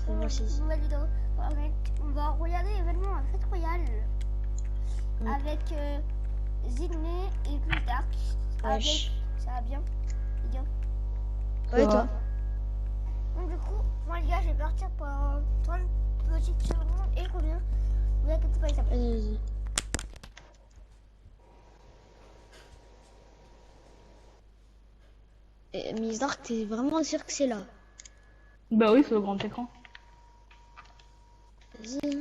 nouvelle vidéo. On va regarder l'événement à Fête Royale avec Zidney et plus Dark. Avec... Ça va bien, les gars? Ouais, toi. Donc du coup, moi les gars, je vais partir pendant 30 petites secondes et je reviens. Vous inquiétez pas, il s'appelle. Vas-y. Et Miss Dark, t'es vraiment sûr que c'est là? Bah oui, c'est le grand écran. Vas-y.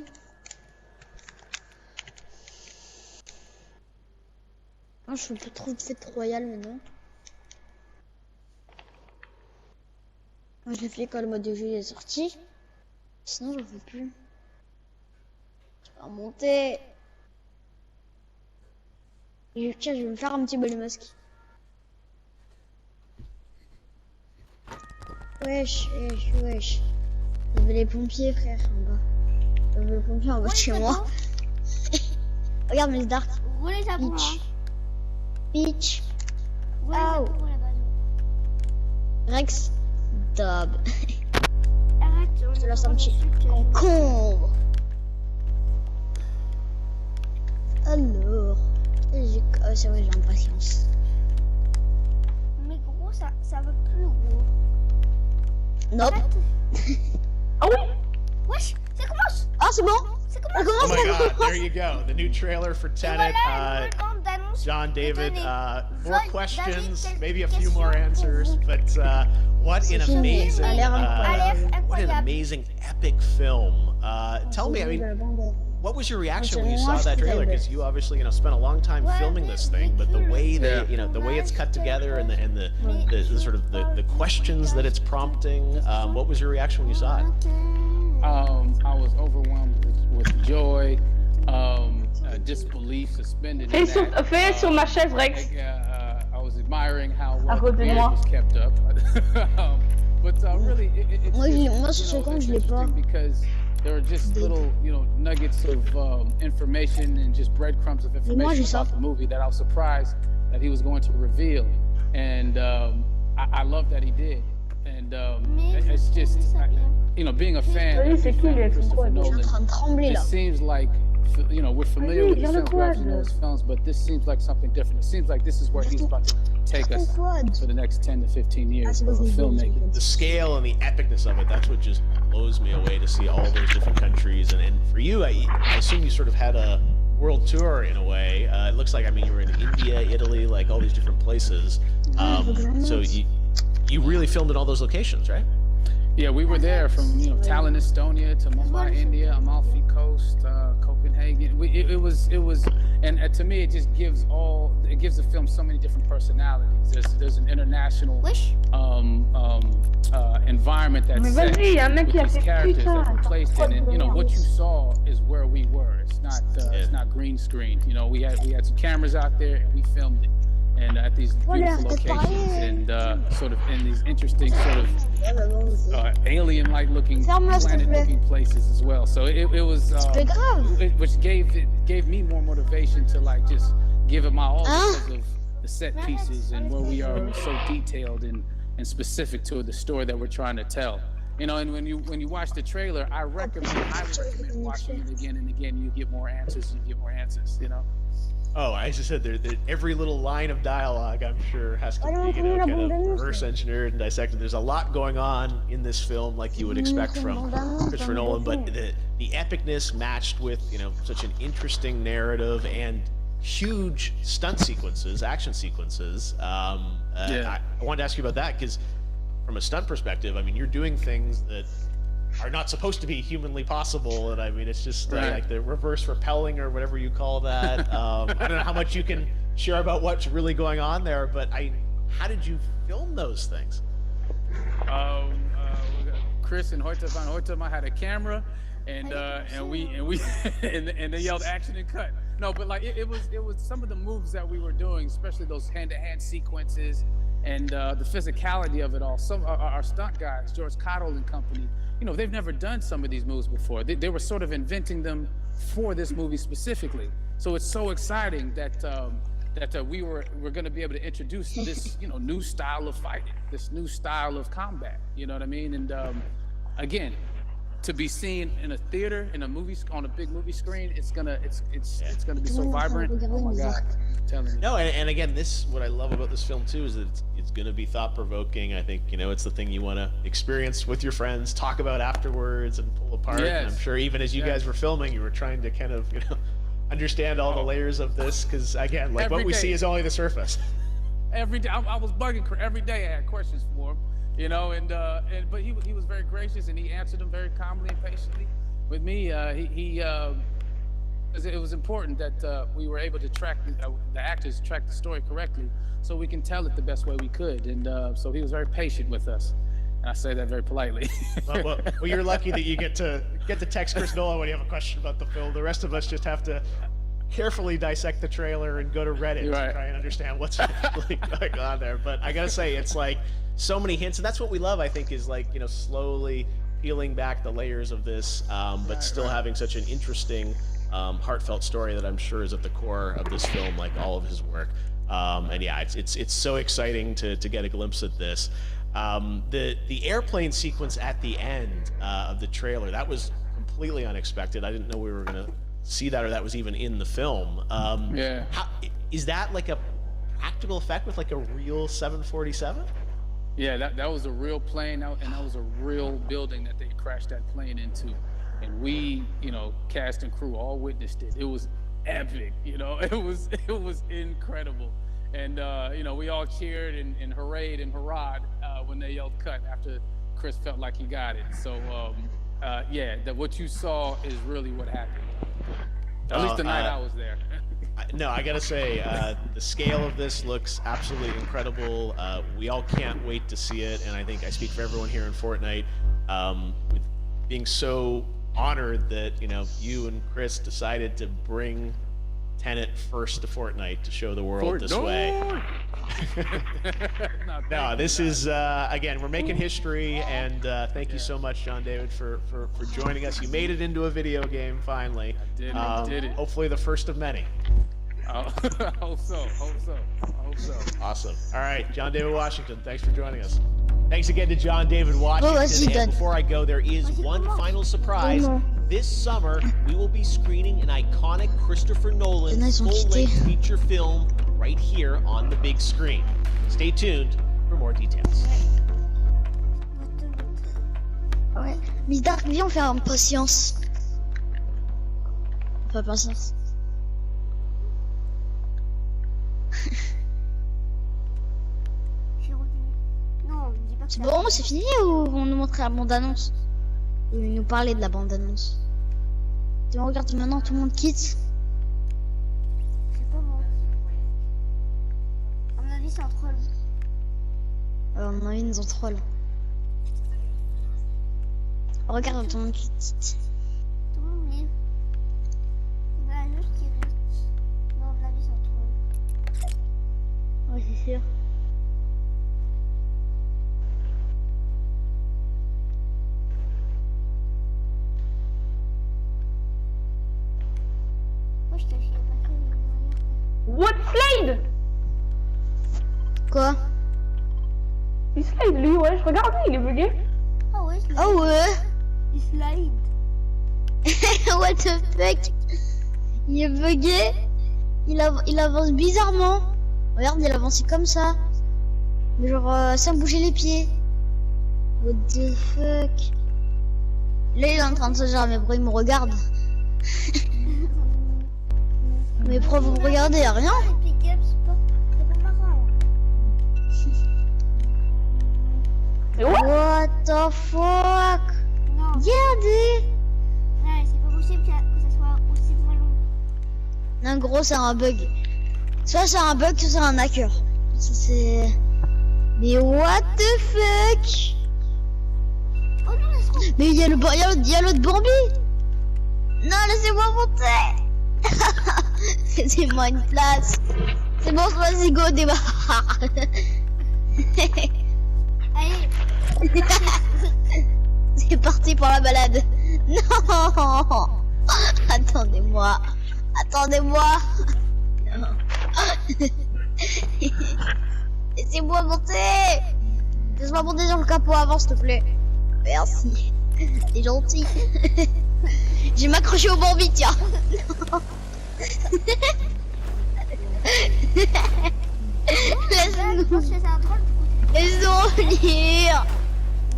Moi, je fais plus trop de fête royale maintenant. Moi, je l'ai fait quand le mode de jeu est sorti. Sinon, j'en fais plus. Je vais remonter. Et tiens, je vais me faire un petit bol masque. Wesh, wesh, wesh. Il y avait les pompiers, frère, en bas. Il y avait les pompiers en bas de chez moi. Regarde, Miss Dark. Roulez ta boue, hein. Peach. Roulez ta Ow. boue, là-bas. Rex. Dab. Arrête, on Je te est laisse pas un petit dessus, concombre. Alors. Oh, c'est vrai, j'ai impatience. Mais gros, ça va plus gros. Nope. Ah oui. Wesh, ça commence. Ah, c'est bon. Ça Ça commence. commence. Oh my God! There you go. The new trailer for Et Tenet. voilà, une nouvelle bande d'annonce. John David. More David, questions, quelle maybe a few question more pour answers, vous? but what an C'est amazing, a l'air incroyable. what an amazing epic film. Tell me, I mean, mean, what was your reaction C'est when you saw moche, that trailer? c'est Because you obviously, spent a long time Ouais, filming mais this thing, but the way they, Yeah. the way it's cut together and the sort of the questions that it's prompting, what was your reaction when you saw it? I was overwhelmed with joy, disbelief, suspended. Fais sur ma chaise, Rex. I was admiring how À well côté de it moi. was kept up. But really, it's Moi, just, moi, ce you know, second, it's je l'ai pas. interesting because there are just little, nuggets of information and just breadcrumbs of moi, information j'ai ça. about the movie that I was surprised that he was going to reveal, and I love that he did. And it's just, being a fan, Oui, a c'est big qui, fan les of Christopher concours? Je suis en Nolan, train de trembler it là. seems like, we're familiar with his viens le films, we're quad. familiar with his films, but this seems like something different. It seems like this is where he's about to take us Quad. for the next 10 to 15 years c'est of bon, filmmaking. The scale and the epicness of it, that's what just blows me away to see all those different countries. And for you, I assume you sort of had a world tour in a way. It looks like, you were in India, Italy, like all these different places. So you really filmed in all those locations, right? Yeah, we were there from Tallinn, Estonia to Mumbai, India, Amalfi Coast, Copenhagen. It was, and to me, it just gives the film so many different personalities. There's an international Wesh. environment that's Mais set vas-y, y a un mec with qui a these fait characters putain, that were placed in, and attends, what you saw is where we were. It's not green screen. We had some cameras out there and we filmed it. And at these beautiful locations and sort of in these interesting sort of alien-like looking, planet-looking places as well. So it was, which gave me more motivation to like just give it my all because of the set pieces and where we are. We're so detailed and specific to the story that we're trying to tell. And when you watch the trailer, I highly recommend watching it again and again. You get more answers. Oh, as I said, every little line of dialogue, I'm sure, has to be kind of reverse engineered and dissected. There's a lot going on in this film, like you would expect from Christopher Nolan, but the epicness matched with such an interesting narrative and huge stunt sequences, action sequences. I wanted to ask you about that because, from a stunt perspective, you're doing things that are not supposed to be humanly possible, and it's just like the reverse rappelling or whatever you call that. I don't know how much you can share about what's really going on there, but how did you film those things? Chris and Hoyte van Hoytema had a camera, and they yelled action and cut. No, but like it was some of the moves that we were doing, especially those hand-to-hand sequences and the physicality of it all. Some our stunt guys, George Cottle and company, they've never done some of these moves before. They were sort of inventing them for this movie specifically. So it's so exciting that we're going to be able to introduce this new style of fighting, this new style of combat. You know what I mean? And again, to be seen in a theater, in a movie, on a big movie screen, it's gonna be so vibrant. Oh my God, I'm telling you. No, and again, what I love about this film too is that it's gonna be thought provoking. I think it's the thing you want to experience with your friends, talk about afterwards, and pull apart. Yes. And I'm sure even as you guys were filming, you were trying to kind of understand all the layers of this, because again, like what we see is only the surface. Every day, I was bugging every day. I had questions for him. But he was very gracious, and he answered them very calmly and patiently. With me, it was important that we were able to track the actors track the story correctly, so we can tell it the best way we could. And so he was very patient with us, and I say that very politely. well, you're lucky that you get to text Chris Nolan when you have a question about the film. The rest of us just have to carefully dissect the trailer and go to Reddit to try and understand what's really going on there. But I gotta say, it's like so many hints, and that's what we love, I think, is like slowly peeling back the layers of this, but still having such an interesting, heartfelt story that I'm sure is at the core of this film, like all of his work. And yeah, it's so exciting to get a glimpse at this. The airplane sequence at the end of the trailer, that was completely unexpected. I didn't know we were gonna see that, or that was even in the film. Is that like a practical effect with like a real 747? Yeah, that was a real plane, and that was a real building that they crashed that plane into. And we, cast and crew all witnessed it. It was epic, it was incredible. And, we all cheered and hurrayed and hurrahed when they yelled cut after Chris felt like he got it. So, what you saw is really what happened. At least the night I was there. No, I gotta say, the scale of this looks absolutely incredible. We all can't wait to see it, and I think I speak for everyone here in Fortnite, with being so honored that you and Chris decided to bring Tenet first to Fortnite to show the world this way. No, this is again, we're making history, and thank you so much, John David, for joining us. You made it into a video game finally. I did it. Hopefully the first of many. I hope so. Awesome. All right, John David Washington, thanks for joining us. Thanks again to John David Washington. And before I go, there is one final surprise. This summer, we will be screening an iconic Christopher Nolan full-length feature film right here on the big screen. Stay tuned for more details. Ouais. Miss Dark, viens, on fait un patience. Pas patience. C'est bon, c'est fini ou vont nous montrer la bande-annonce? Ou nous parler de la bande-annonce? Tu me regardes maintenant, tout le monde quitte. C'est pas bon. À mon avis, c'est un troll. À mon avis, ils nous ont troll. Regarde, tout le monde quitte. Tout le monde livre. Il y a juste qui reste. Non, à mon avis, c'est un troll. Oui, c'est sûr. Moi, je t'ai pas fait une What slide? Quoi? Il slide lui, ouais, je regardais, il est bugué. Ah ouais, slide. Oh ouais. Il slide. What the fuck? Il est bugué. Il avance bizarrement. Regarde, il avance comme ça. Genre sans bouger les pieds. What the fuck? Là, il est en train de se dire, mais bro, il me regarde. Mais pourquoi vous me regardez? Rien. C'est pas marrant. What the fuck? Non. Regardez. Ouais, c'est pas possible que ça soit aussi long. Non, gros, c'est un bug. Soit c'est un bug, soit c'est un hacker. Ça, c'est... Mais what the fuck? Oh non, laisse-moi. Mais il y a l'autre Bambi. Non, laissez-moi monter. Laissez-moi une place. C'est bon, vas-y, go, démarre. Allez. C'est parti pour la balade. Non. Attendez-moi. Attendez-moi. Non. Laissez-moi monter. Laisse-moi monter dans le capot avant, s'il te plaît. Merci. T'es gentil. J'ai m'accroché au bambi, tiens. Je pense que c'est un troll du coup. Laisse-nous lire.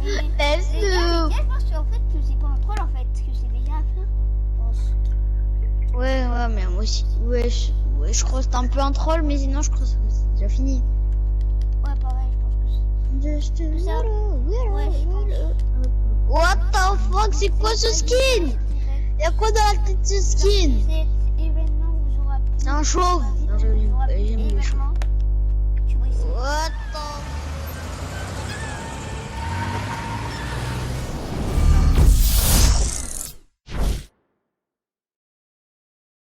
Mais Laisse-nous. les gars, je pense qu'en fait que c'est pas un troll en fait, que c'est déjà à faire. Je pense. Ouais, mais moi aussi. Ouais, je crois que c'est un peu un troll, mais sinon, je crois que c'est déjà fini. Ouais, pareil, je pense que c'est. Ça. Ouais, je pense. What the fuck, c'est quoi ce skin? Y'a quoi dans la tête de ce skin? C'est événement où j'aurai. C'est un chauve. Non, j'aime les chauves. Événement. Tu vois ici. What the